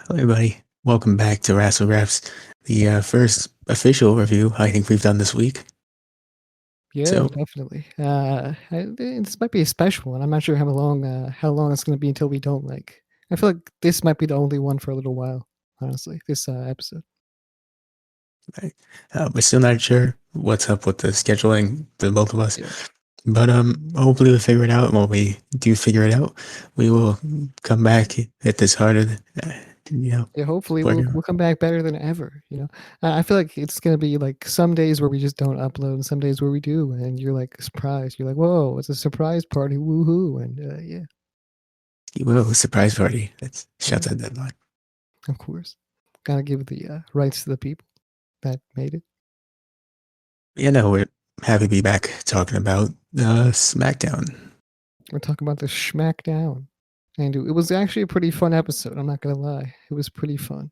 Hello, everybody. Welcome back to Wrassle Graps, the first official review I think we've done this week. Yeah, So, definitely. This might be a special one. I'm not sure how long it's going to be until we don't like. I feel like this might be the only one for a little while. Honestly, this episode. we're still not sure what's up with the scheduling for both of us, Yeah, but hopefully we'll figure it out. When we do figure it out, we will come back at this harder. You know, yeah. Hopefully, work we'll it out. we'll come back better than ever. I feel like it's going to be like some days where we just don't upload, and some days where we do, and you're like surprised. You're like, whoa, it's a surprise party, woohoo! And yeah, You will surprise party. That's yeah, shouts at that line. of course, gotta give the rights to the people that made it. Yeah, no, we're happy to be back talking about SmackDown. We're talking about the Smackdown. And it was actually a pretty fun episode. I'm not gonna lie, it was pretty fun.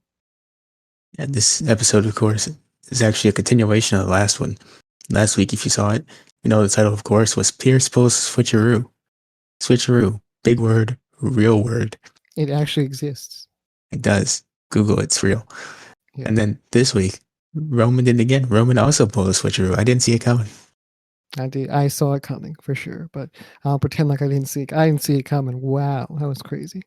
And this episode, of course, is actually a continuation of the last one. Last week, if you saw it, you know the title, of course, was Pierce Pulls Switcheroo. Switcheroo. Big word, real word. It actually exists. It does. Google it's real. Yeah, And then this week, Roman did it again. Roman also pulled a switcheroo. I didn't see it coming. I did. I saw it coming for sure, but I'll pretend like I didn't see it. I didn't see it coming. Wow, that was crazy.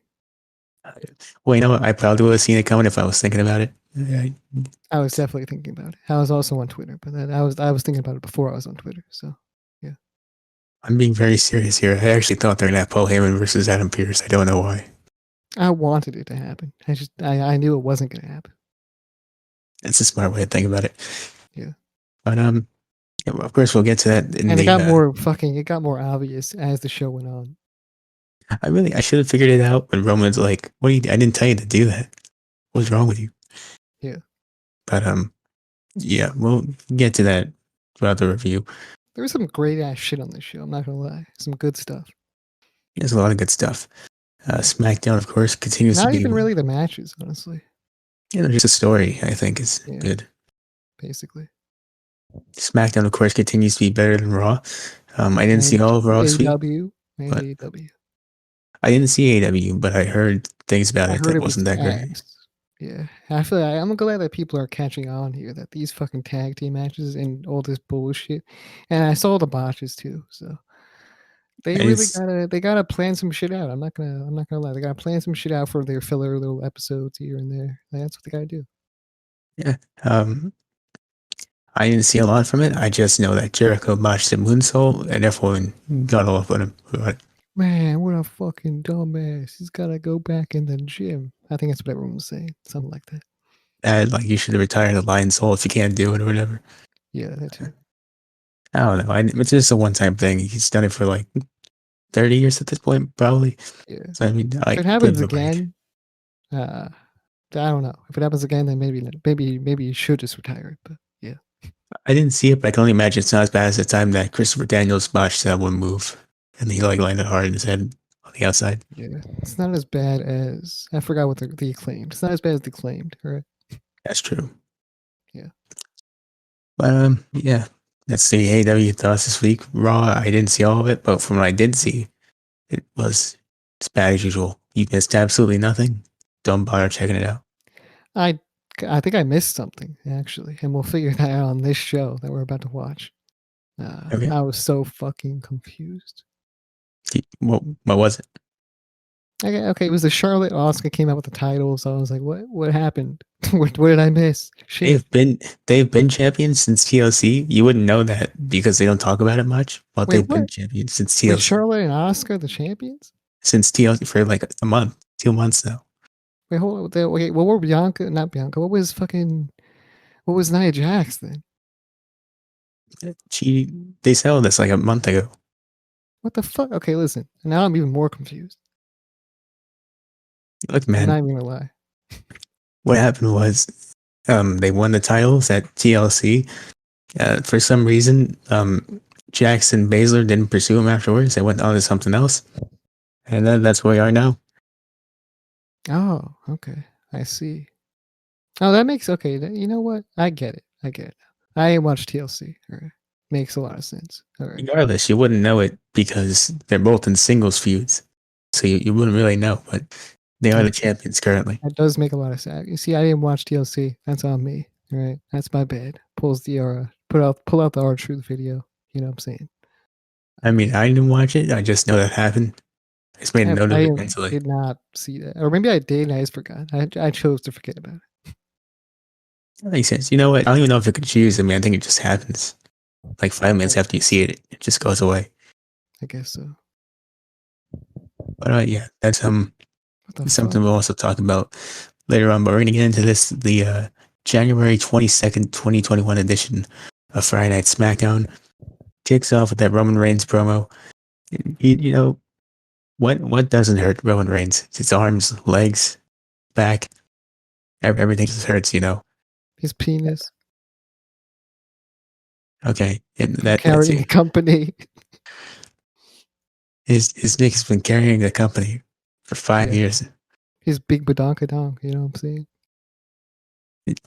Well, you know what? I probably would have seen it coming if I was thinking about it. I was definitely thinking about it. I was also on Twitter, but I was thinking about it before I was on Twitter. So yeah, I'm being very serious here. I actually thought they're gonna have Paul Heyman versus Adam Pearce. I don't know why. I wanted it to happen. I knew it wasn't gonna happen. It's a smart way to think about it. Yeah, But yeah, well, of course we'll get to that in and the. it got more obvious as the show went on. I should have figured it out when Roman's like, "What? I didn't tell you to do that. What's wrong with you?" Yeah, But yeah, we'll get to that throughout the review. there was some great ass shit on this show. I'm not gonna lie, some good stuff. There's a lot of good stuff. Yeah. SmackDown, of course, continues to Not be, even really the matches, honestly. just a story. I think is Yeah, good. basically. SmackDown, of course, continues to be better than Raw. I didn't see And all of Raw this week, AW and but AW. I didn't see AW, but I heard things about I it heard that it was wasn't that great. ass. Yeah, I feel like I'm glad that people are catching on here. That these fucking tag team matches and all this bullshit, and I saw the botches too. So they really It's gotta plan some shit out. I'm not gonna lie. They gotta plan some shit out for their filler little episodes here and there. That's what they gotta do. yeah. I didn't see a lot from it. I just know that Jericho botched the moonsault, and everyone got all up on him. But Man, what a fucking dumbass. He's gotta go back in the gym. I think that's what everyone was saying. Something like that. like you should retire the Lion Soul if you can't do it or whatever. Yeah, that too. I don't know. It's just a one-time thing. He's done it for like 30 years at this point, probably. Yeah. So I mean, If it give happens him a break. again, I don't know. If it happens again, then maybe you should just retire it. But yeah. I didn't see it, but I can only imagine it's not as bad as the time that Christopher Daniels botched that one move, and he like landed hard in his head on the outside. Yeah. It's not as bad as I forgot what the acclaimed. It's not as bad as the acclaimed, right? That's true. Yeah. But yeah, that's the AEW thoughts this week. Raw, I didn't see all of it, but from what I did see, it was as bad as usual. You missed absolutely nothing. Don't bother checking it out. I I think I missed something actually, and we'll figure that out on this show that we're about to watch. Okay. I was so fucking confused. What was it? Okay, it was the Charlotte Oscar came out with the title, so I was like, what happened? what did I miss? Shit. They've been champions since TLC. You wouldn't know that because they don't talk about it much, but Wait, they've been what? champions since Wait, TLC. Charlotte and Oscar the champions? Since TLC for like a month, 2 months now. Wait, hold on. Wait, what were Bianca? Not Bianca. What was Nia Jax then? They settled this like a month ago. What the fuck? Okay, listen. Now I'm even more confused. Look, I'm man, not even gonna lie. what happened was they won the titles at TLC. For some reason, Jackson Baszler didn't pursue him afterwards. They went on to something else. And then that's where we are now. Oh, okay. I see. Oh, that makes okay. You know what? I get it. I get it. I ain't watched TLC. All right. Makes a lot of sense. All right. Regardless, you wouldn't know it because they're both in singles feuds. So you wouldn't really know. But They are Yeah. the champions currently. That does make a lot of sense. You see, I didn't watch TLC. That's on me. All right, that's my bad. Pull out the R-Truth video. You know what I'm saying? I mean, I didn't watch it. I just know that happened. I just made a note of it I mentally. did not see that, or maybe I did and I just forgot. I chose to forget about it. That makes sense. You know what? I don't even know if it could choose. I mean, I think it just happens. Like 5 minutes after you see it, it just goes away. I guess so. But yeah, that's What the something fuck? we'll also talk about later on. But we're gonna get into this the January 22nd, 2021 edition of Friday Night Smackdown. Kicks off with that Roman Reigns promo. You know what doesn't hurt Roman Reigns? It's his arms, legs, back, everything just hurts. You know. His penis Okay, and from that's carrying a it. company. His Nick has been carrying the company for 5 years. His big badonkadonk. You know what I'm saying?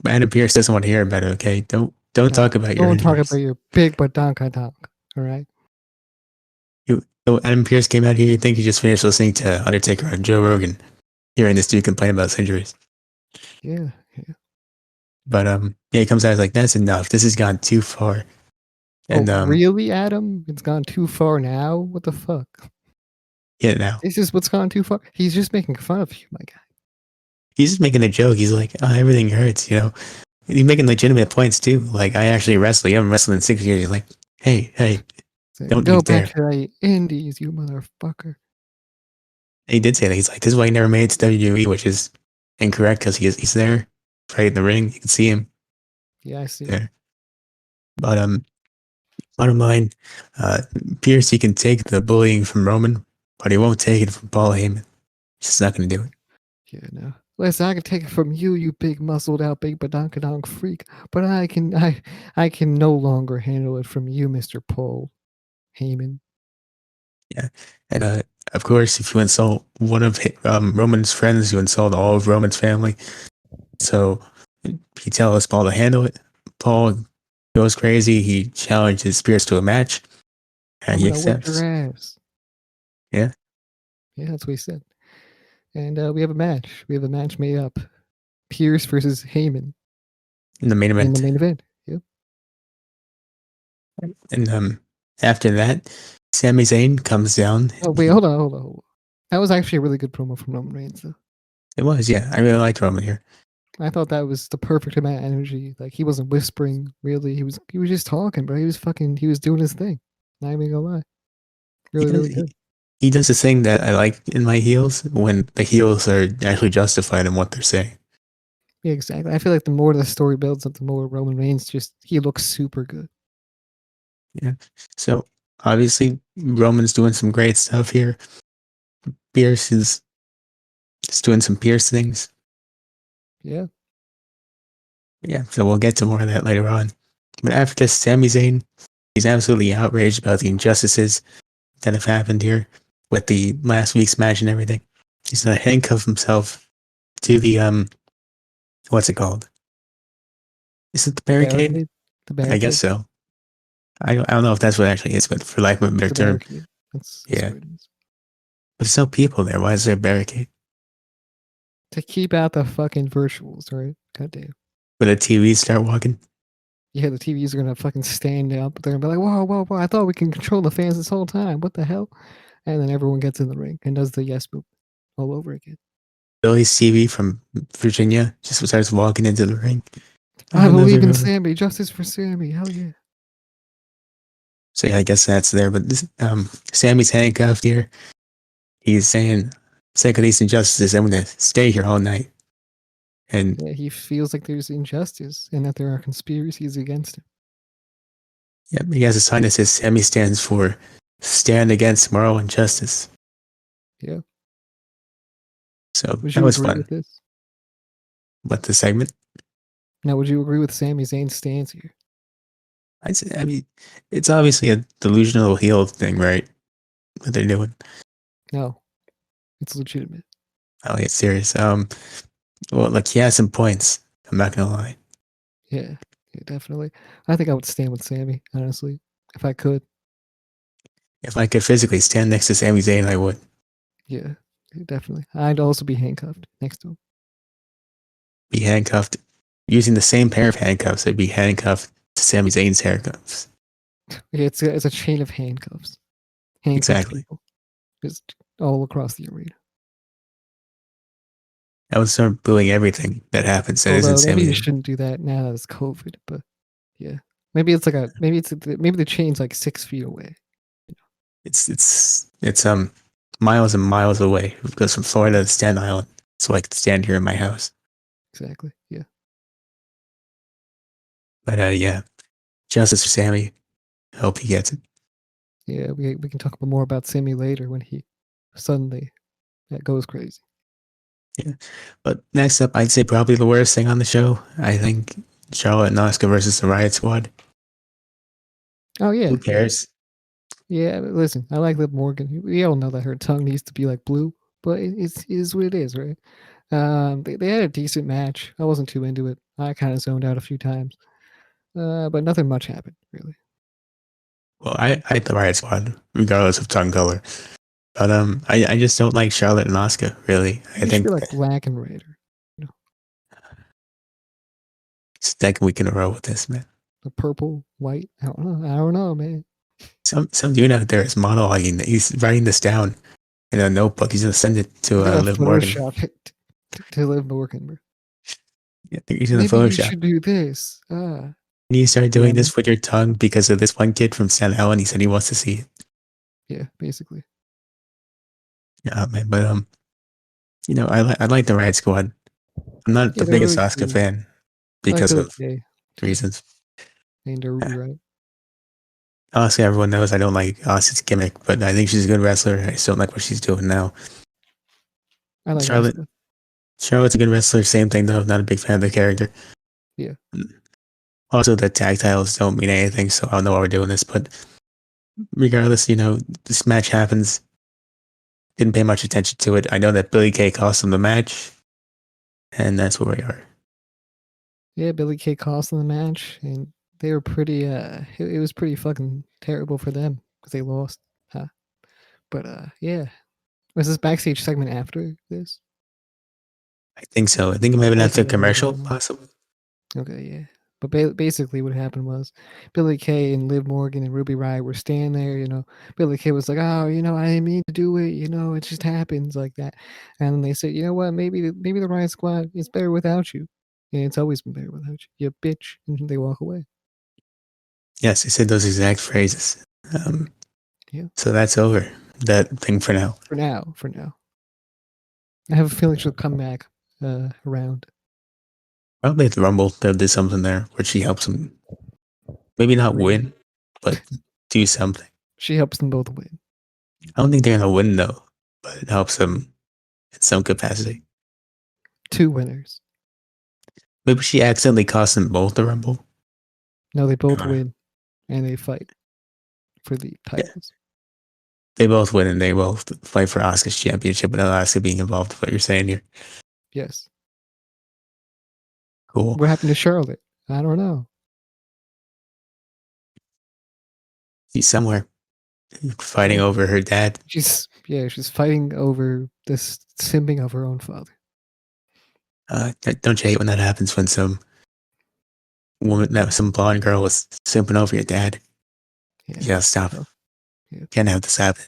Adam Pierce doesn't want to hear about it. Okay, don't talk about your Don't talk injuries. about your big badonkadonk. All right. Adam Pierce came out here. You think he just finished listening to Undertaker and Joe Rogan, hearing this dude complain about his injuries. Yeah. But yeah, he comes out like that's enough. This has gone too far. And Really, Adam? It's gone too far now. What the fuck? yeah, now This is what's gone too far. He's just making fun of you, my guy. he's just making a joke. He's like, oh, everything hurts. You know, he's making legitimate points too. Like I actually wrestle. You haven't wrestled in 6 years. He's like, hey, Like, don't go you back dare. to the Indies, you motherfucker. He did say that. He's like, this is why he never made it to WWE, which is incorrect because he's there, right in the ring. You can see him Yeah, I see. there. But bottom line, Pierce, he can take the bullying from Roman, but he won't take it from Paul Heyman. He's just not going to do it. Yeah, no. Listen, I can take it from you, you big muscled out big badonkadonk freak, but I can no longer handle it from you, Mr. Paul Heyman. Yeah, and of course, if you insult one of Roman's friends, you insult all of Roman's family. So he tells Paul to handle it. Paul goes crazy. He challenges Pierce to a match, and I'm he gonna whip your accepts. ass. Yeah, Yeah, that's what he said. And we have a match. We have a match made up. Pierce versus Heyman in the main in the event. main event. Yep. And after that, Sami Zayn comes down. Oh wait, hold on. That was actually a really good promo from Roman Reigns, though. It was, yeah. I really liked Roman here. I thought that was the perfect amount of energy. Like he wasn't whispering, really. He was just talking, bro. He was doing his thing. Not even gonna lie. Really good. He does the thing that I like in my heels when the heels are actually justified in what they're saying. Yeah, exactly. I feel like the more the story builds up, the more Roman Reigns he looks super good. Yeah. So obviously Roman's doing some great stuff here. Pierce is just doing some Pierce things. Yeah. Yeah. So we'll get to more of that later on. But after this, Sami Zayn, he's absolutely outraged about the injustices that have happened here with the last week's match and everything. He's gonna handcuff himself to the what's it called? Is it the barricade? The I guess barricade. so. I don't know if that's what it actually is, but for lack of a better The term, barricade. That's yeah. what it is. But there's no people there. Why is there a barricade? To keep out the fucking virtuals, right? Goddamn. When the TVs start walking? Yeah, the TVs are gonna fucking stand up. They're gonna be like, whoa! I thought we can control the fans this whole time. What the hell? And then everyone gets in the ring and does the yes move all over again. Billy's TV from Virginia just starts walking into the ring. I believe in Sammy. Justice for Sammy. Hell yeah. So yeah, I guess that's there. But this, Sammy's handcuffed here. He's saying, "Sake of these injustices, I'm gonna stay here all night." And Yeah, he feels like there's injustice and that there are conspiracies against him. yeah, he has a sign that says Sammy stands for "Stand Against Moral Injustice." Yeah. So Would that you was agree fun. with this? What the segment? Now, would you agree with Sami Zayn's stance here? I mean, it's obviously a delusional heel thing, right? What they're doing. No, it's legitimate. I'll get serious. Well, like he has some points. I'm not gonna lie. Yeah, definitely. I think I would stand with Sammy, honestly, if I could. If I could physically stand next to Sami Zayn, I would. Yeah, definitely. I'd also be handcuffed next to him. Be handcuffed using the same pair of handcuffs. They'd be handcuffed to Sami Zayn's handcuffs. Yeah, it's a chain of handcuffs. Handcuffed Exactly. people. Just all across the arena. I would start booing everything that happens that isn't Although maybe Sami you Zayn. shouldn't do that now that it's COVID, but yeah. Maybe the chain's like 6 feet away. It's miles and miles away. It goes from Florida to Staten Island, so I could stand here in my house. Exactly. Yeah. But yeah, justice for Sammy. I hope he gets it. Yeah, we can talk more about Sammy later when he suddenly goes crazy. Yeah. But next up, I'd say probably the worst thing on the show. I think Charlotte and Asuka versus the Riot Squad. Oh yeah. Who cares? Yeah, listen, I like Liv Morgan. We all know that her tongue needs to be like blue, but it is what it is, right? They had a decent match. I wasn't too into it. I kind of zoned out a few times, but nothing much happened really. Well, I like the Riot Squad, regardless of tongue color. But I just don't like Charlotte and Asuka, really. I It should think be like black and red, or second week in a row with this, man. the purple, white. I don't know, man. Some dude out there is monologuing. He's writing this down in a notebook. He's gonna send it to We're gonna Liv Morgan. Photoshop it to Liv Morgan, bro. Yeah, he's gonna Maybe you Photoshop. should do this. You start doing Yeah, this with your tongue because of this one kid from Staten Island. He said he wants to see it. yeah, basically. Yeah, man. But I like the Riot Squad. I'm not Yeah, the they're biggest really Asuka cool. fan I like because Billie of Kay, reasons. and Ruby, right? Honestly, everyone knows I don't like Asuka's gimmick, but I think she's a good wrestler. I just don't like what she's doing now. I like Charlotte, Asuka. Charlotte's a good wrestler. Same thing though. Not a big fan of the character. Yeah. Also, the tag titles don't mean anything, so I don't know why we're doing this. But regardless, this match happens. Didn't pay much attention to it. I know that Billie Kay cost him the match, and that's where we are. Yeah, Billie Kay cost them the match, and they were pretty. It was pretty fucking terrible for them because they lost. Huh? But yeah, was this backstage segment after this? I think so. I think it might have been I after think a it was, commercial, possibly. Okay, yeah. But basically, what happened was Billie Kay and Liv Morgan and Ruby Riott were standing there. Billie Kay was like, "Oh, I didn't mean to do it. It just happens like that." And then they said, "You know what? Maybe the Riot Squad is better without you. And it's always been better without you. You bitch." And they walk away. Yes, they said those exact phrases. Yeah. So that's over. That thing for now. For now. I have a feeling she'll come back around. Probably at the Rumble, they'll do something there where she helps him. Maybe not win, but do something. She helps them both win. I don't think they're gonna win though, but it helps them in some capacity. 2 winners. Maybe she accidentally cost them both the Rumble. No, they both win, and they fight for the titles. They both win and they both fight for Asuka's championship without Asuka being involved. What you're saying here? Yes. Cool. What happened to Charlotte? I don't know. She's somewhere fighting over her dad. She's fighting over this simping of her own father. Don't you hate when that happens when some blonde girl was simping over your dad? Yeah, stop. Oh, yeah. Can't have this happen.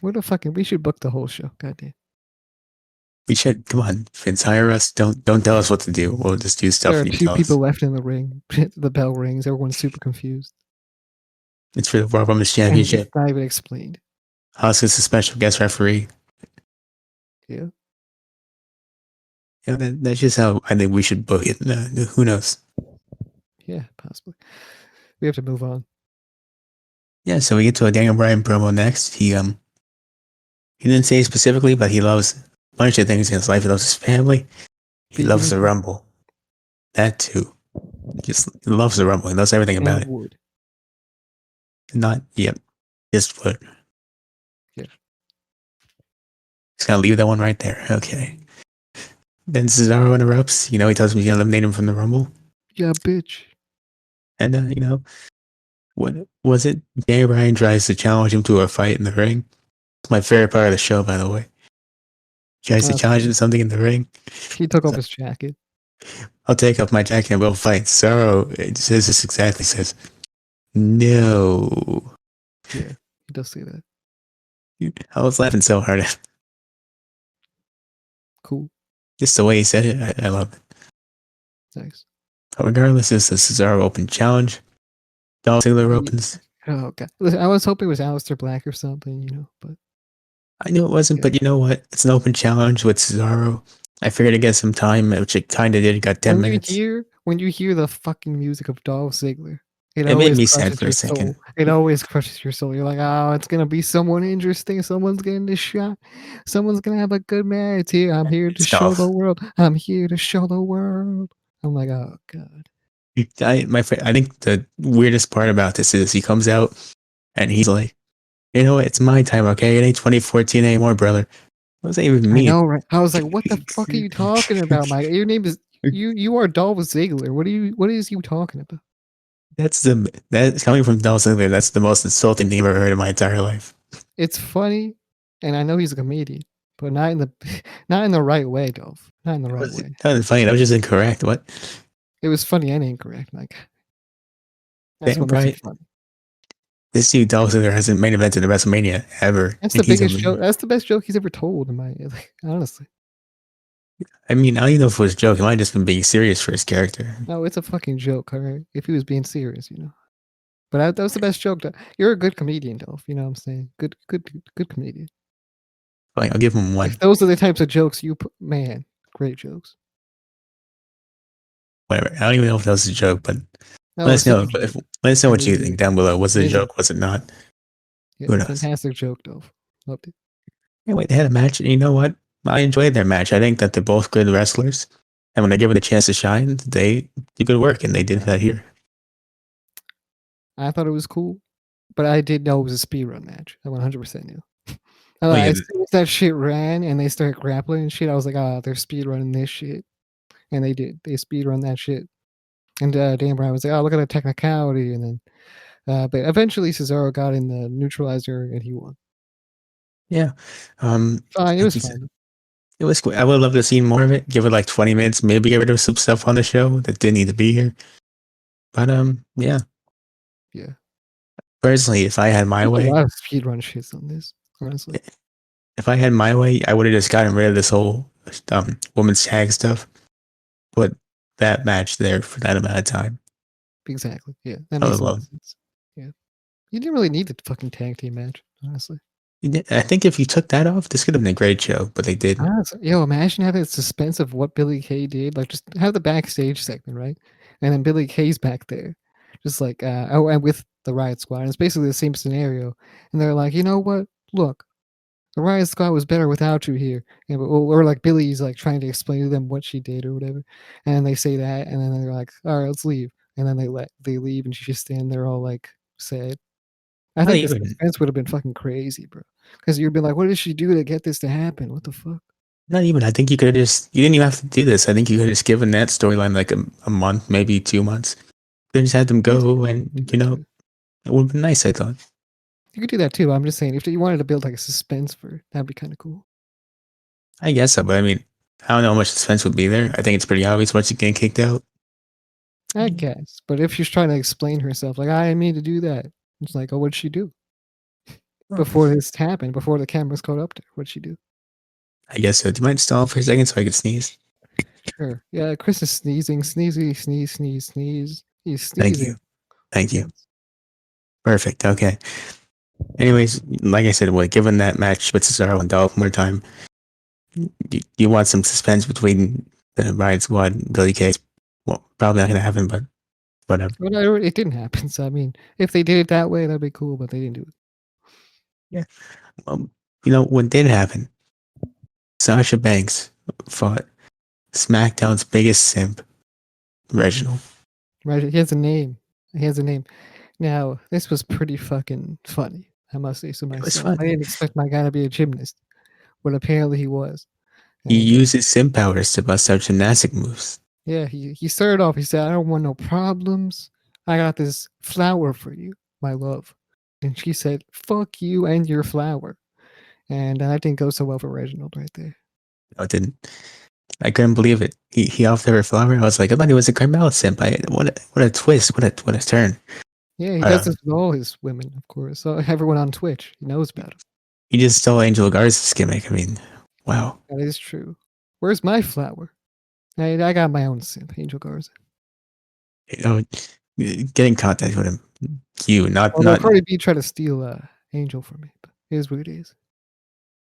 We should book the whole show. Goddamn. We should come on, Vince, hire us. Don't tell us what to do. We'll just do stuff. There are You 2 tell people us. left in the ring. The bell rings. Everyone's super confused. It's for the World Women's And Championship. it's not even explained. Asuka's a special guest referee. Yeah. Yeah, that's just how I think we should book it. Who knows? Yeah, possibly. We have to move on. Yeah, so we get to a Daniel Bryan promo next. He didn't say specifically, but he loves a bunch of things in his life. He loves his family. He loves the Rumble. That too. Just loves the Rumble. He loves everything about it. Wood. Not yet. Just wood. Yeah. Just gotta leave that one right there. Okay. Then Cesaro interrupts. He tells me he's gonna eliminate him from the Rumble. Yeah, bitch. And what was it? Daniel Bryan tries to challenge him to a fight in the ring. It's my favorite part of the show, by the way. Tries to challenge him something in the ring. He took off his jacket. I'll take off my jacket and we'll fight. Cesaro, it says this exactly, says, no. Yeah, he does say that. I was laughing so hard. Cool. Just the way he said it, I love it. Nice. But regardless, it's the Cesaro Open Challenge. Dolph Ziggler opens. Oh god, listen, I was hoping it was Aleister Black or something, but I knew it wasn't, but you know what? It's an open challenge with Cesaro. I figured to get some time, which it kind of did. It got 10 minutes. When you hear the fucking music of Dolph Ziggler, it It made always me sad crushes for your a second. soul. It always crushes your soul. You're like, oh, it's gonna be someone interesting. Someone's getting this shot. Someone's gonna have a good match here. I'm here to It's show the Dolph. world. I'm here to show the world. I'm like, oh god. I think the weirdest part about this is he comes out and he's like, you know what? It's my time, okay? It ain't 2014 anymore, brother. What does that even I mean? know, right? I was like, what the fuck are you talking about, Mike? Your name is you are Dolph Ziggler. What is you talking about? That's coming from Dolph Ziggler. That's the most insulting thing I've ever heard in my entire life. It's funny, and I know he's a comedian, but not in the not in the right way, Dolph. Not in the right way. That was funny. That was just incorrect. What? It was funny and incorrect, Mike. That's Damn what makes right. it funny. This dude Dolph Ziggler hasn't main evented at WrestleMania ever. That's the biggest joke. That's the best joke he's ever told. In my honestly, I mean, I don't even know if it was a joke. He might have just been being serious for his character. no, it's a fucking joke. All right, if he was being serious. But that was the best joke. You're a good comedian, Dolph. You know what I'm saying? Good comedian. Fine, I'll give him one. If those are the types of jokes you put, man, great jokes. Whatever. I don't even know if that was a joke, but No, let us know. Let us know what you think down below. Was it a joke? Was it not? Yeah, Who knows? fantastic joke, Dolph. Loved it. Anyway, they had a match, and you know what? I enjoyed their match. I think that they're both good wrestlers, and when they give it a chance to shine, they do good work, and they did that here. I thought it was cool, but I did know it was a speed run match. I 100% knew. Yeah. As soon as that shit ran and they started grappling and shit, I was like, they're speed running this shit. And they did. They speed run that shit. And Dan Bryan was like, look at the technicality. And then, but eventually Cesaro got in the neutralizer and he won. Yeah. Fine. It was fine. It was cool. I would love to see more of it. Give it like 20 minutes. Maybe get rid of some stuff on the show that didn't need to be here. But yeah. Yeah. Personally, if I had my way, a lot of speedrun shits on this, honestly. If I had my way, I would have just gotten rid of this whole women's tag stuff. Put that match there for that amount of time. Exactly. Yeah. That makes sense. Yeah. You didn't really need the fucking tag team match, honestly. I think if you took that off, this could have been a great show, but they didn't. Yo, imagine having the suspense of what Billy Kay did. Like, just have the backstage segment, right? And then Billy Kay's back there, just like, and with the Riot Squad. And it's basically the same scenario. And they're like, you know what? Look, the Riot Squad was better without you here. Or like Billy's like trying to explain to them what she did or whatever. And they say that, and then they're like, all right, let's leave. And then they leave, and she's just standing there all like sad. I think the suspense would have been fucking crazy, bro. Because you'd be like, what did she do to get this to happen? What the fuck? Not even. I think you could have you didn't even have to do this. I think you could have just given that storyline like a month, maybe 2 months. Then just had them go, and it would have been nice, I thought. You could do that too. I'm just saying, if you wanted to build like a suspense for it, that'd be kind of cool. I guess so, but I mean, I don't know how much suspense would be there. I think it's pretty obvious once you get kicked out. I guess. But if she's trying to explain herself, like, I didn't mean to do that. It's like, oh, what'd she do? Before this happened, before the cameras caught up to her, what'd she do? I guess so. Do you mind stall for a second so I could sneeze? Sure. Yeah, Chris is sneezing. Sneezy, sneeze, sneeze, sneeze. He's sneezing. Thank you. Perfect. Okay. Anyways, like I said, given that match with Cesaro and Dolph more time, you want some suspense between the Riot Squad and Billy Kay. Well, probably not going to happen, but whatever. Well, it didn't happen. So, I mean, if they did it that way, that'd be cool, but they didn't do it. Yeah. What did happen? Sasha Banks fought SmackDown's biggest simp, Reginald. Right. He has a name. Now, this was pretty fucking funny. I must say so myself. I didn't expect my guy to be a gymnast, but apparently he was. He uses simp powers to bust out gymnastic moves. Yeah, he started off, he said, I don't want no problems. I got this flower for you, my love. And she said, fuck you and your flower. And that didn't go so well for Reginald right there. No, it didn't. I couldn't believe it. He offered her a flower. I was like, I thought he was a Carmel simp. What a twist. What a turn. Yeah, he does Uh, this with all his women, of course. So everyone on Twitch he knows about him. he just stole Angel Garza's gimmick. I mean, wow. That is true. Where's my flower? I got my own simp, Angel Garza. You know, get in contact with him. You, not Although not. Cardi B tried to steal Angel from me, but it is what it is.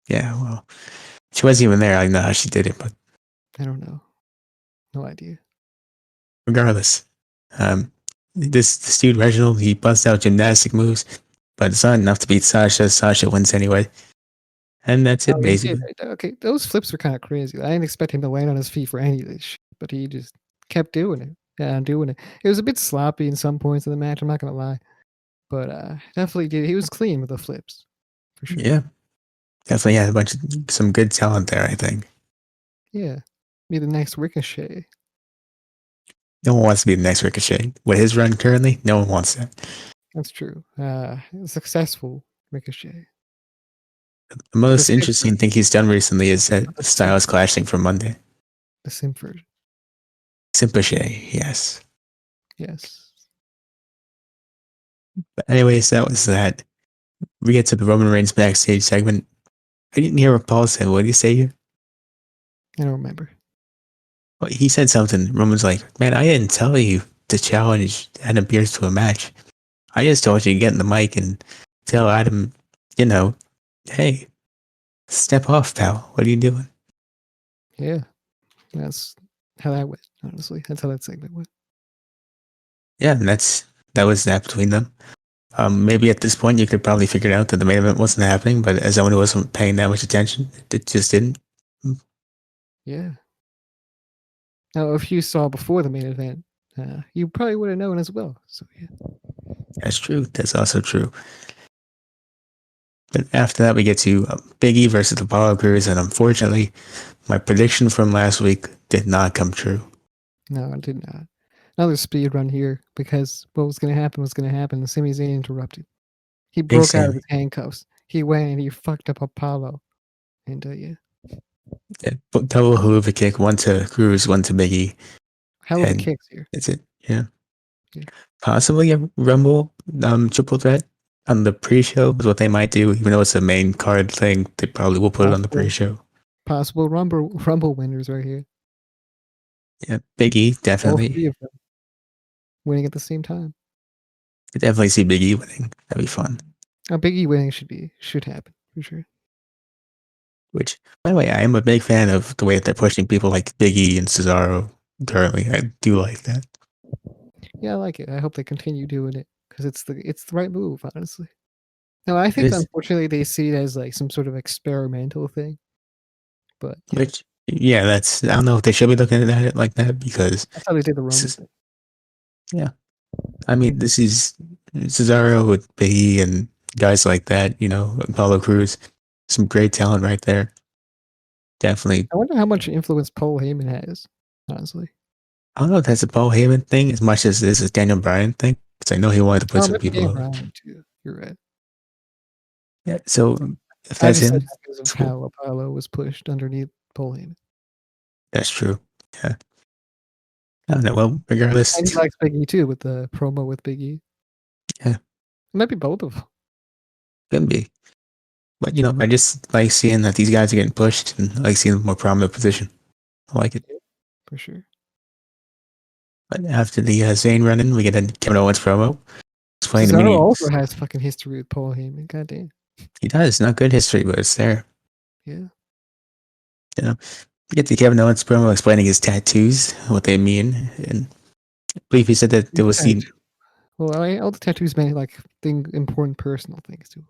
Yeah, well, she wasn't even there. I don't know how she did it, but I don't know. No idea. regardless, this dude Reginald, he busts out gymnastic moves, but it's not enough to beat Sasha. Sasha wins anyway, and that's Oh, it he did. basically. Okay, those flips were kind of crazy. I didn't expect him to land on his feet for any of this shit, but he just kept doing it. Yeah, doing it. It was a bit sloppy in some points of the match. I'm not gonna lie, but definitely did. He was clean with the flips, for sure. Yeah, definitely had some good talent there. I think Yeah, be the next Ricochet. no one wants to be the next Ricochet with his run currently. No one wants that. That's true. Successful Ricochet. The The most simp interesting version. thing he's done recently is that Not the simp. Styles clashing from Monday. The simp version. Simplichet, yes. Yes. But anyways, that was that. We get to the Roman Reigns backstage segment. I didn't hear what Paul said. What did he say here? I don't remember. Well, he said something. Roman's like, man, I didn't tell you to challenge Adam Pearce to a match. I just told you to get in the mic and tell Adam, you know, hey, step off, pal. What are you doing? Yeah, that's how that went. Honestly, that's how that segment went. Yeah, and that was that between them. Maybe at this point you could probably figure out that the main event wasn't happening, but as someone who wasn't paying that much attention, it just didn't. Yeah. Now, if you saw before the main event, you probably would have known as well. So yeah. That's true. That's also true. But after that, we get to Big E versus Apollo Crews, and unfortunately, my prediction from last week did not come true. No, I did not. Another speed run here because what was going to happen was going to happen. The Sami Zayn interrupted. He Big broke out of Sammy. his handcuffs. He went and he fucked up Apollo. And yeah, Yeah, double Hoover kick, one to Crews, one to Big E, hell of a and kicks here. that's it. Yeah. Yeah. Possibly a Rumble triple threat on the pre-show is what they might do, even though it's a main card thing. They probably will put it on the pre-show. Possible Rumble winners right here. Yeah, Big E All definitely. three of them winning at the same time. I definitely see Big E winning. That'd be fun. A Big E winning should happen for sure. Which, by the way, I am a big fan of the way that they're pushing people like Big E and Cesaro currently. I do like that. Yeah, I like it. I hope they continue doing it because it's the right move, honestly. No, I It think is, unfortunately they see it as like some sort of experimental thing. But yeah, which, yeah, that's, I don't know if they should be looking at it like that because, that's how they did the this Roman is, thing. yeah. I mean, this is Cesaro with Big E and guys like that, Apollo Crews. Some great talent right there. Definitely. I wonder how much influence Paul Heyman has, honestly. I don't know if that's a Paul Heyman thing as much as this is Daniel Bryan thing because I know he wanted to put Oh, some maybe people Dan over. Bryan too. You're right. Yeah, so if I that's just said him, that because of it's cool. how Apollo was pushed underneath Paul Heyman. That's true. Yeah. I don't know. Well, regardless, And he likes Big E too with the promo with Big E. yeah, It might be both of them. could be. But I just like seeing that these guys are getting pushed and I like seeing them more prominent position. I like it. Yeah, for sure. But after the Zayn run-in, we get a Kevin Owens promo explaining the Cesaro meaning. also has fucking history with Paul Heyman. Goddamn. He does. Not good history, but it's there. Yeah. We get the Kevin Owens promo explaining his tattoos, what they mean, and I believe he said that there was the. Well, all the tattoos meant like important personal things too.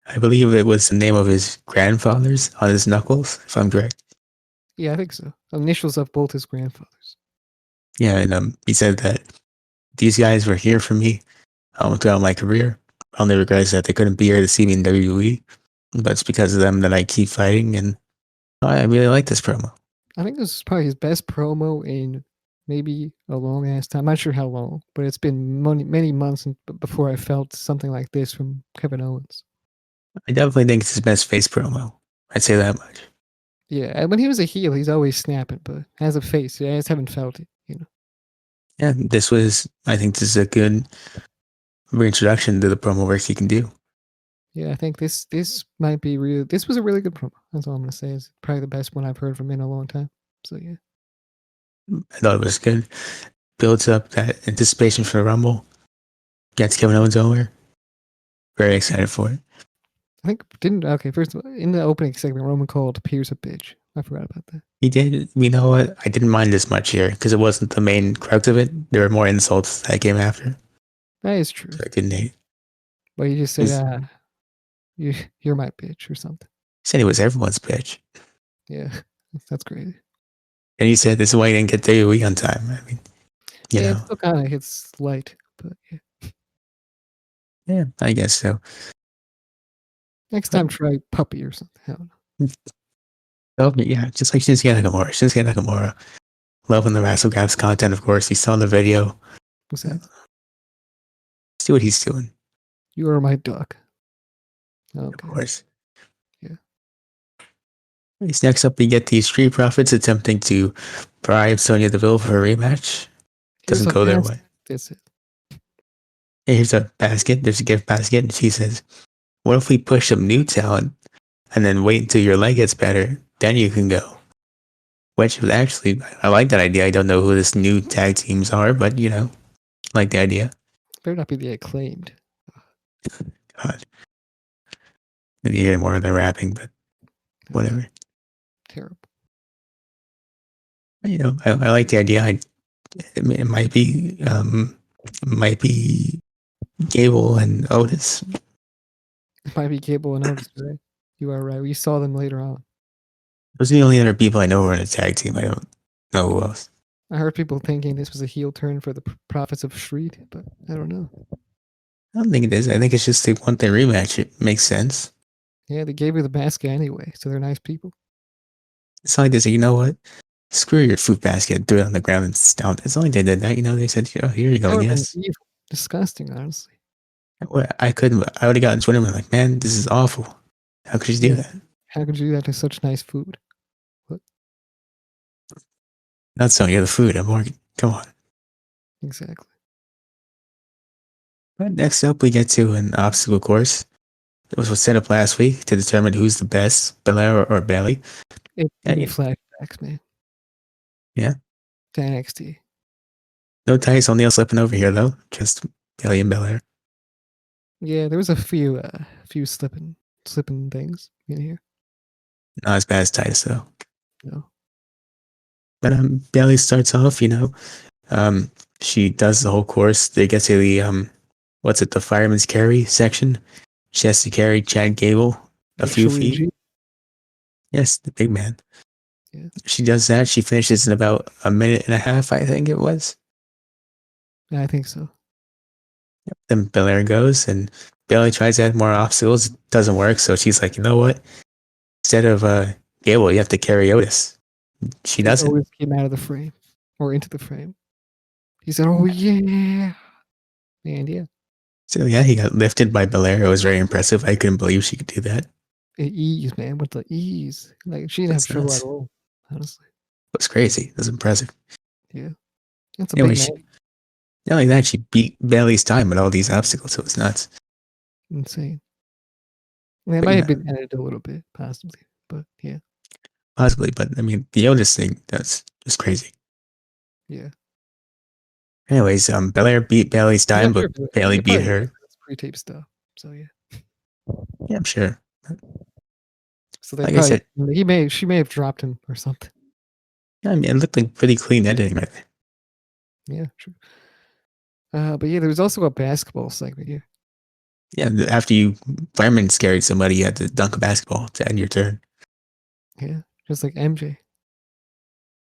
I believe it was the name of his grandfathers on his knuckles, if I'm correct. Yeah, I think so. Initials of both his grandfathers. Yeah, and he said that these guys were here for me throughout my career. Only regrets that they couldn't be here to see me in WWE, but it's because of them that I keep fighting, and I really like this promo. I think this is probably his best promo in maybe a long ass time. I'm not sure how long, but it's been many months before I felt something like this from Kevin Owens. I definitely think it's his best face promo. I'd say that much. Yeah, when he was a heel, he's always snapping, but as a face, I just haven't felt it, you know. Yeah, I think this is a good reintroduction to the promo work he can do. Yeah, I think this might be real. This was a really good promo. That's all I'm gonna say. It's probably the best one I've heard from him in a long time. So yeah, I thought it was good. Builds up that anticipation for the Rumble. Gets Kevin Owens over. Very excited for it. I think didn't okay. First of all, in the opening segment, Roman called Pierce a bitch. I forgot about that. He did. You know what? I didn't mind as much here because it wasn't the main crux of it. There were more insults that came after. That is true. So I didn't hate. But you just said, He you're my bitch or something. said he was everyone's bitch. Yeah, that's crazy. And he said this is why he didn't get WWE on time. I mean, you Yeah, know. it still kind of hits light, but yeah. Yeah, I guess so. Next But time, try puppy or something. I don't know. oh, yeah, just like Shinsuke Nakamura. Shinsuke Nakamura. Loving the Wrassle Graps content, of course. He saw the video. What's that? See what he's doing, You are my duck. of Okay. course. Yeah. Next up, we get the Street Profits attempting to bribe Sonya Deville for a rematch. Here's Doesn't a go their basket. way. That's it. Hey, here's a basket. There's a gift basket. And she says, what if we push some new talent and then wait until your leg gets better? Then you can go. Which was actually, I like that idea. I don't know who this new tag teams are, but like the idea. Better not be the Acclaimed. God, maybe hear more of the rapping, but whatever. Terrible. I like the idea. It might be Gable and Otis. It might be Cable and Otis, right? You are right. We saw them later on. Those are the only other people I know who are in a tag team. I don't know who else. I heard people thinking this was a heel turn for the Prophets of Shreed, but I don't know. I don't think it is. I think it's just they want their rematch. It makes sense. Yeah, they gave her the basket anyway, so they're nice people. It's not like they say, you know what? Screw your fruit basket, threw it on the ground and stomped. It's not like they did that. They said, oh, here you go. That would have been Yes. evil. Disgusting, honestly. I couldn't. I would have gotten Twitter and been like, man, this is awful. How could you do Yeah. that? How could you do that to such nice food? What? Not Sonya, the food. I'm more. Come on. Exactly. But next up, we get to an obstacle course. It was set up last week to determine who's the best, Belair or Bailey. It Yeah, gave me flashbacks, man. yeah. To NXT. No Tice O'Neil slipping over here though. Just Bailey and Belair. Yeah, there was a few slipping things in here. Not as bad as Tice though. No. But Bailey starts off. She does the whole course. They get to the the fireman's carry section. She has to carry Chad Gable a few Triple feet. G. Yes, the big man. Yeah. She does that. She finishes in about a minute and a half, I think it was. I think so. Then Belair goes and Bailey tries to add more obstacles. It doesn't work. So she's like, you know what? Instead of Gable, you have to carry Otis. She It doesn't. always came out of the frame or into the frame. He said, "Oh yeah," and yeah, So yeah, he got lifted by Belair. It was very impressive. I couldn't believe she could do that. ease, man, with the ease. Like she didn't have That's trouble at nuts. all. Honestly, It was crazy. It was impressive. yeah, that's a Anyway, big man. not only that, she beat Bailey's time with all these obstacles. It was nuts. Insane. It But might have been edited a little bit, possibly, but yeah, possibly. But I mean, the Otis thing, that's just crazy. yeah. Anyways, Belair beat Bailey's Yeah, I'm time, sure. but Bailey It beat probably was. her. It's pre-tape stuff. So yeah. Yeah, I'm sure. So they Like I probably said, she may have dropped him or something. yeah, I mean, it looked like pretty clean editing right there. Yeah, true. But yeah, there was also a basketball segment here. Yeah, after you fireman scared somebody, you had to dunk a basketball to end your turn. Yeah, just like MJ.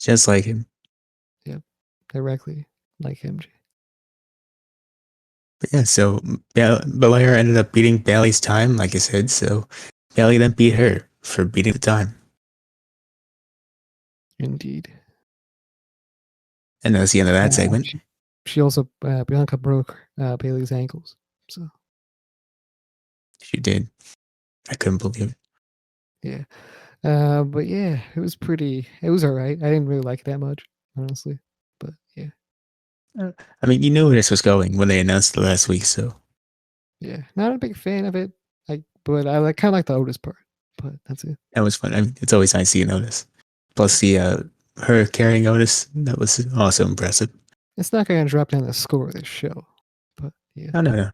Just like him. Yeah, directly like MJ. But yeah, so Belair ended up beating Bailey's time, like I said. So Bailey then beat her for beating the time. Indeed. And that's the end of that Uh, segment. she also Bianca broke Bailey's ankles. So She did. I couldn't believe it. yeah. But yeah, it was all right. I didn't really like it that much, honestly. But yeah, I mean, you knew where this was going when they announced it last week, so yeah, not a big fan of it. But I kind of like the Otis part. But that's it. that was fun. I mean, it's always nice to see an Otis. Plus the her carrying Otis, that was also impressive. It's not going to drop down the score of this show. But yeah, Oh no.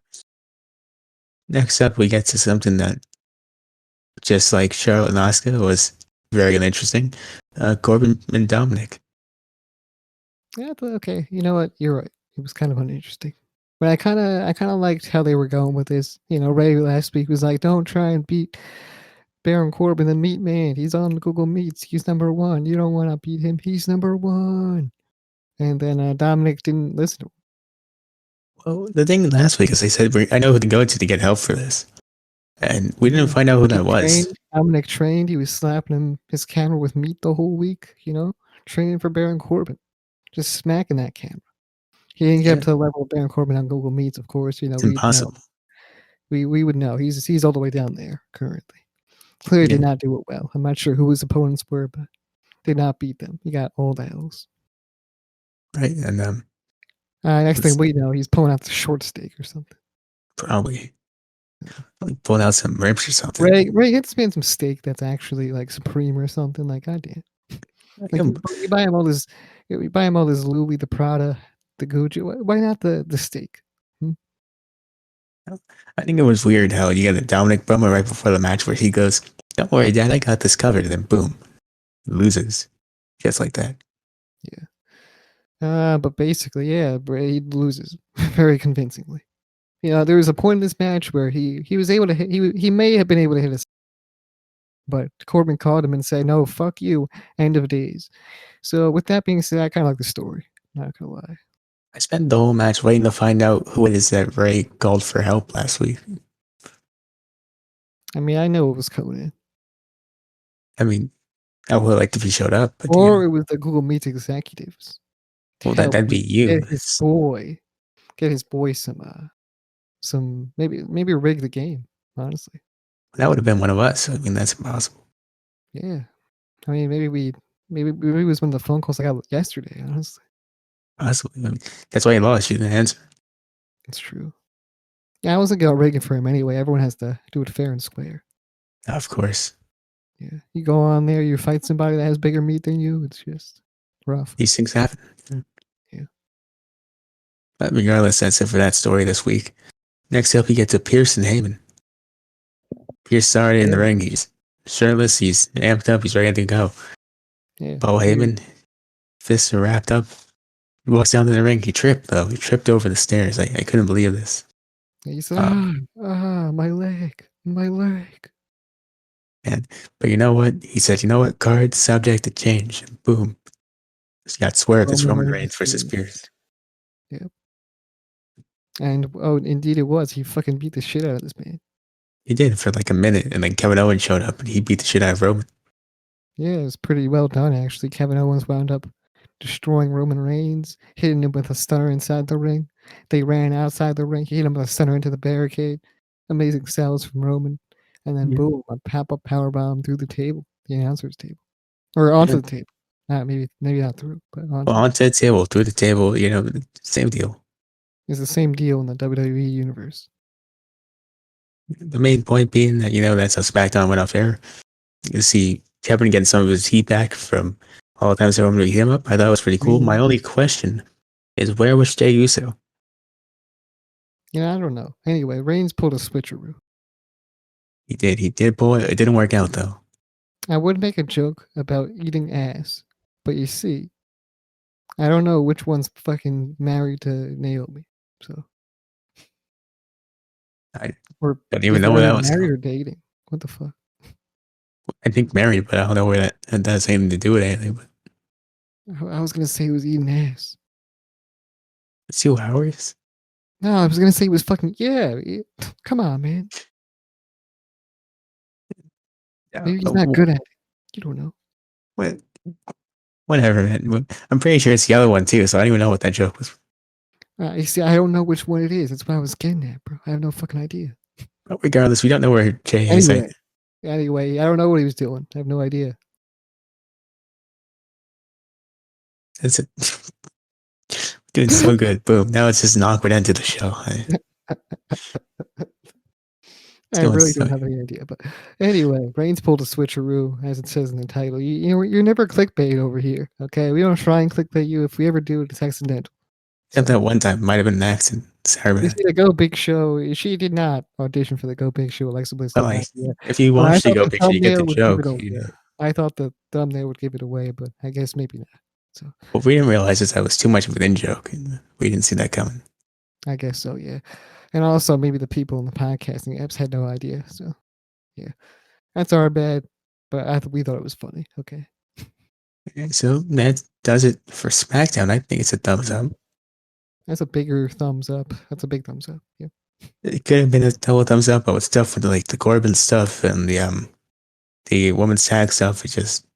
Next up, we get to something that, just like Charlotte and Asuka, was very uninteresting. Corbin and Dominic. yeah. Okay, you know what? You're right. It was kind of uninteresting. But I kind of liked how they were going with this. You know, Ray last week was like, "Don't try and beat Baron Corbin, the Meat Man. He's on Google Meets. He's number 1. You don't want to beat him. He's number 1." And then Dominic didn't listen to him. Well, the thing last week is they said, I know who to go to get help for this. And we didn't find out who that was. Dominic trained. He was slapping his camera with meat the whole week, you know, training for Baron Corbin, just smacking that camera. He didn't get up to the level of Baron Corbin on Google Meets, of course. You know, It's we'd know. impossible. We would know. He's all the way down there currently. Clearly did not do it well. I'm not sure who his opponents were, but did not beat them. He got all the L's. Right, and next thing we know, he's pulling out the short steak or something. Probably pulling out some ribs or something. Ray gets this man some steak that's actually like supreme or something. Like, goddamn. Like you buy him all this Louis, the Prada, the Gucci. Why not the steak? I think it was weird how you get a Dominic promo right before the match where he goes, "Don't worry, Dad, I got this covered." And then boom, loses, just like that. Yeah. But basically, yeah, he loses very convincingly. You know, there was a point in this match where he was able to hit. He may have been able to hit us, but Corbin called him and said, "No, fuck you." End of days. So with that being said, I kind of like the story. Not gonna lie. I spent the whole match waiting to find out who it is that Ray called for help last week. I mean, I know it was coming in. I mean, I would like if he showed up, but or it was the Google Meet executives. Well, that'd be you. Get his boy some maybe rig the game. Honestly, that would have been one of us. I mean, that's impossible. Yeah, I mean, maybe it was one of the phone calls I got yesterday. Honestly, possibly. I mean, that's why he lost. You didn't answer. It's true. Yeah, I wasn't gonna rig it for him anyway. Everyone has to do it fair and square. Of course. Yeah, you go on there, you fight somebody that has bigger meat than you. It's just rough. These things happen. Yeah. But regardless, that's it for that story this week. Next up, we get to Pierce and Heyman. Pierce already in the ring. He's shirtless. He's amped up. He's ready to go. Yeah. Paul Heyman, fists are wrapped up. He walks down to the ring. He tripped, though. He tripped over the stairs. I couldn't believe this. He said, my leg. But you know what? He said, you know what? Card subject to change. And boom. He got swerved. It's Roman Reigns versus Pierce. Yep. And indeed it was. He fucking beat the shit out of this man. He did for like a minute, and then Kevin Owens showed up and he beat the shit out of Roman. Yeah, it was pretty well done actually. Kevin Owens wound up destroying Roman Reigns, hitting him with a stunner inside the ring. They ran outside the ring. He hit him with a stunner into the barricade. Amazing sells from Roman. And then boom, a pop-up powerbomb through the table, the announcer's table. Or onto the table. Maybe not through, but onto the table, through the table, same deal. It's the same deal in the WWE universe. The main point being that, that's how SmackDown went off air. You see Kevin getting some of his heat back from all the times Roman beat him up. I thought it was pretty cool. My only question is, where was Jey Uso? I don't know. Anyway, Reigns pulled a switcheroo. He did pull it. It didn't work out, though. I would make a joke about eating ass, but you see, I don't know which one's fucking married to Naomi. So I don't even know where that was. Married or dating? What the fuck? I think married, but I don't know where that has anything to do with anything. But I was gonna say he was eating ass. 2 hours? No, I was gonna say he was fucking come on, man. Maybe he's not good at it. You don't know. Whatever, man. I'm pretty sure it's the other one too, so I don't even know what that joke was. You see, I don't know which one it is. That's what I was getting at, bro. I have no fucking idea. But regardless, we don't know where Jey is. Anyway, Anyway, I don't know what he was doing. I have no idea. That's it. Doing so good. Boom. Now it's just an awkward end to the show. It's I going really so. don't have any idea. But anyway, Reigns pulled a switcheroo, as it says in the title. You're never clickbait over here, okay? We don't try and clickbait you. If we ever do, it's accidental. Except that one time might have been an accident. Sorry You about see that. the Go Big Show. She did not audition for the Go Big Show. Alexa Bliss But did not like, do that. if you But I watch the thought Go the picture, you get the thumbnail would give it joke. away. I thought the thumbnail would give it away, but I guess maybe not. So What we didn't realize is that was too much of an in joke, and we didn't see that coming. I guess so, yeah. And also maybe the people in the podcasting apps had no idea. So yeah, that's our bad. But we thought it was funny. Okay. Okay, so that does it for SmackDown. I think it's a thumbs up. That's a bigger thumbs up. That's a big thumbs up. Yeah. It could have been a double thumbs up, but with stuff with like the Corbin stuff and the women's tag stuff, it just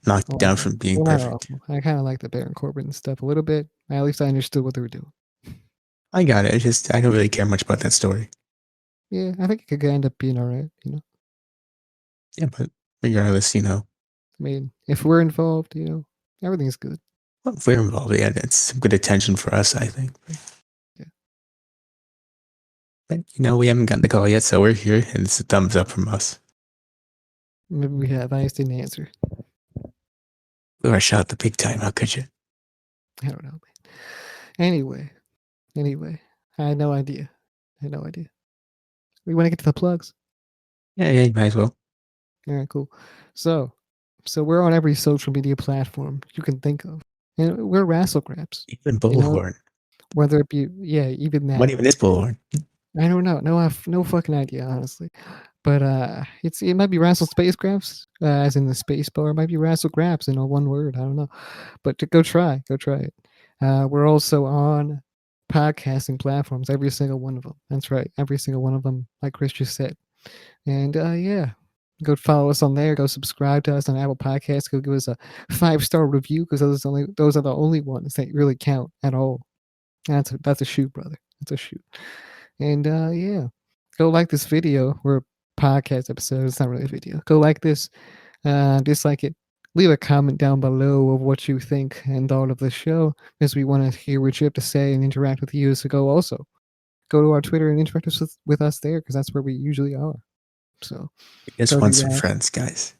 knocked it down from being Well, not perfect. all. I kind of like the Baron Corbin stuff a little bit. At least I understood what they were doing. I got it. I don't really care much about that story. Yeah, I think it could end up being all right. Yeah, but regardless, I mean, if we're involved, everything's good. well, if we're involved, yeah, it's some good attention for us, I think. Yeah. But we haven't gotten the call yet, so we're here, and it's a thumbs up from us. Maybe we have. I just didn't answer. We were shot the big time. How could you? I don't know, man. Anyway, I had no idea. We want to get to the plugs. Yeah, you might as well. All right, cool. So we're on every social media platform you can think of, and we're Wrassle Graps. Even Bullhorn. Whether it be even that. What even is Bullhorn? I don't know. No, I have no fucking idea, honestly. But it might be Wrassle Space Graps, as in the space bar. It might be Wrassle Graps in all one word. I don't know. But go try it. We're also on podcasting platforms, every single one of them. That's right, every single one of them, like Chris just said. And yeah, go follow us on there. Go subscribe to us on Apple Podcasts. Go give us a 5-star review, because those are the only ones that really count at all. That's a shoot, brother. That's a shoot. And yeah, go like this video. We're a podcast episode. It's not really a video. Go like this, dislike it. Leave a comment down below of what you think and thought of the show, because we want to hear what you have to say and interact with you. So go to our Twitter and interact with us there, because that's where we usually are. So We just want some friends, guys.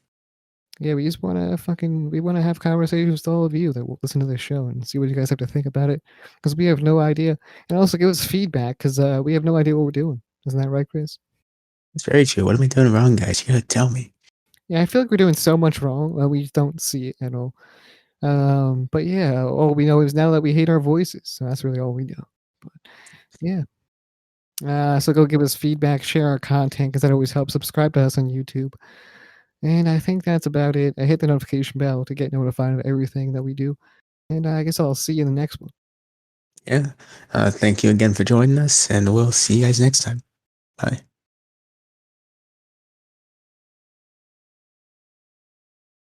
Yeah, we just want to have conversations with all of you that will listen to this show and see what you guys have to think about it, because we have no idea. And also give us feedback, because we have no idea what we're doing. Isn't that right, Chris? It's very true. What am I doing wrong, guys? You gotta tell me. Yeah, I feel like we're doing so much wrong that we don't see it at all. But yeah, all we know is now that we hate our voices. So that's really all we know. But yeah. So go give us feedback, share our content, because that always helps. Subscribe to us on YouTube. And I think that's about it. I hit the notification bell to get notified of everything that we do. And I guess I'll see you in the next one. Yeah. Thank you again for joining us, and we'll see you guys next time. Bye.